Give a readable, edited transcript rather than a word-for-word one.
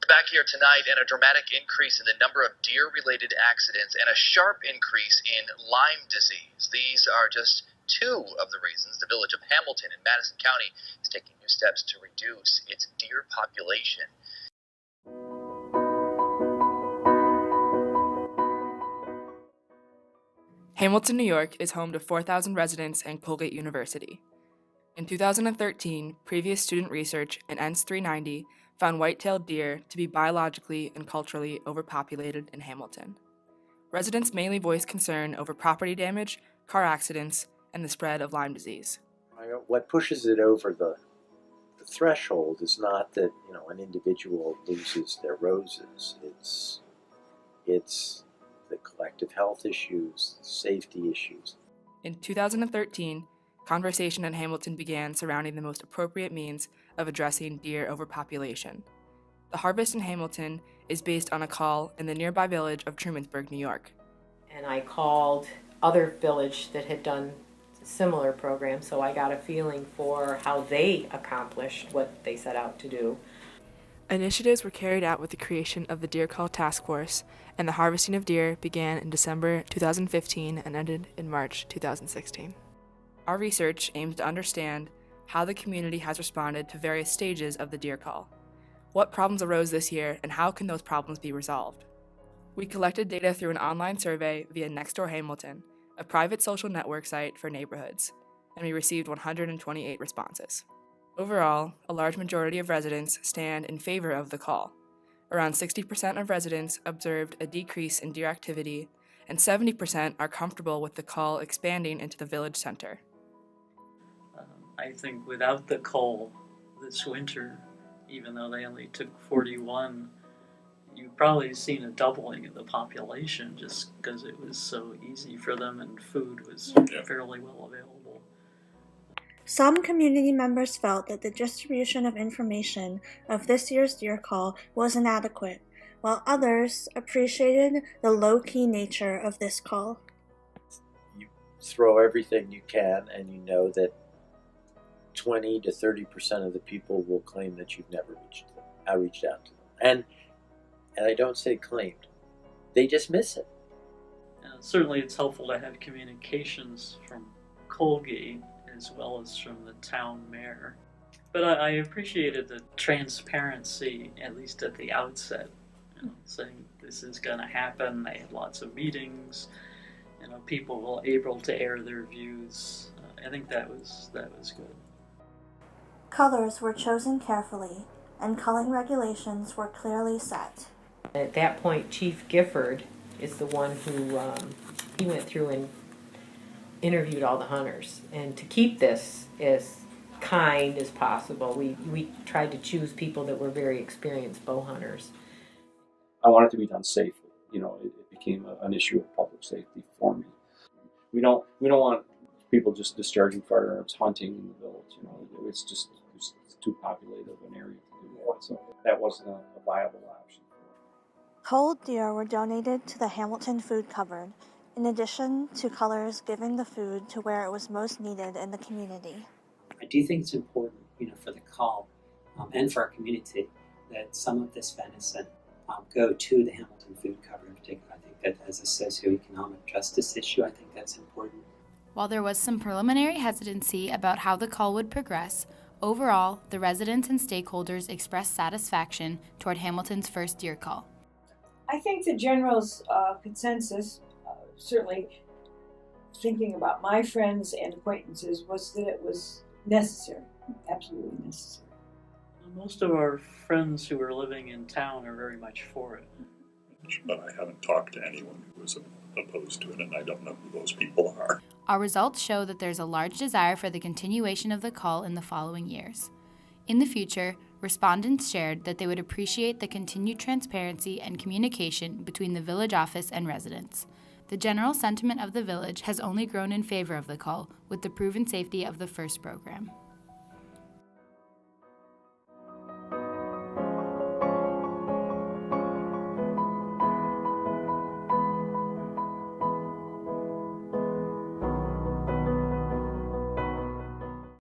back here tonight, and a dramatic increase in the number of deer-related accidents and a sharp increase in Lyme disease. These are just two of the reasons the village of Hamilton in Madison County is taking new steps to reduce its deer population. Hamilton, New York is home to 4,000 residents and Colgate University. In 2013, previous student research in ENS 390 found white-tailed deer to be biologically and culturally overpopulated in Hamilton. Residents mainly voiced concern over property damage, car accidents, and the spread of Lyme disease. What pushes it over the threshold is not that an individual loses their roses. It's the collective health issues, safety issues. In 2013, conversation in Hamilton began surrounding the most appropriate means of addressing deer overpopulation. The harvest in Hamilton is based on a call in the nearby village of Trumansburg, New York. And I called other village that had done similar programs, so I got a feeling for how they accomplished what they set out to do. Initiatives were carried out with the creation of the Deer Call Task Force, and the harvesting of deer began in December 2015 and ended in March 2016. Our research aims to understand how the community has responded to various stages of the deer call. What problems arose this year, and how can those problems be resolved? We collected data through an online survey via Nextdoor Hamilton, a private social network site for neighborhoods, and we received 128 responses. Overall, a large majority of residents stand in favor of the call. Around 60% of residents observed a decrease in deer activity, and 70% are comfortable with the call expanding into the village center. I think without the cull this winter, even though they only took 41, you've probably seen a doubling of the population just because it was so easy for them and food was fairly well available. Some community members felt that the distribution of information of this year's deer call was inadequate, while others appreciated the low-key nature of this call. You throw everything you can, and you know that 20 to 30% of the people will claim that you've never reached out to them. And I don't say claimed. They just miss it. Certainly it's helpful to have communications from Colgate as well as from the town mayor. But I appreciated the transparency, at least at the outset, saying this is going to happen. They had lots of meetings. People were able to air their views. I think that was good. Colors were chosen carefully, and culling regulations were clearly set. At that point, Chief Gifford is the one who he went through and interviewed all the hunters. And to keep this as kind as possible, we tried to choose people that were very experienced bow hunters. I want it to be done safely. It became an issue of public safety for me. We don't want people just discharging firearms hunting in the village. It's just it's too populated of an area to do that. So that wasn't a viable option. Culled deer were donated to the Hamilton Food Cupboard, in addition to cullers giving the food to where it was most needed in the community. I do think it's important, for the call and for our community that some of this venison go to the Hamilton Food Cupboard in particular. I think that as a socioeconomic justice issue, I think that's important. While there was some preliminary hesitancy about how the call would progress, overall, the residents and stakeholders expressed satisfaction toward Hamilton's first deer call. I think the general consensus, certainly thinking about my friends and acquaintances, was that it was necessary, absolutely necessary. Most of our friends who are living in town are very much for it. But I haven't talked to anyone who was opposed to it, and I don't know who those people are. Our results show that there's a large desire for the continuation of the call in the following years. In the future, respondents shared that they would appreciate the continued transparency and communication between the village office and residents. The general sentiment of the village has only grown in favor of the call with the proven safety of the first program.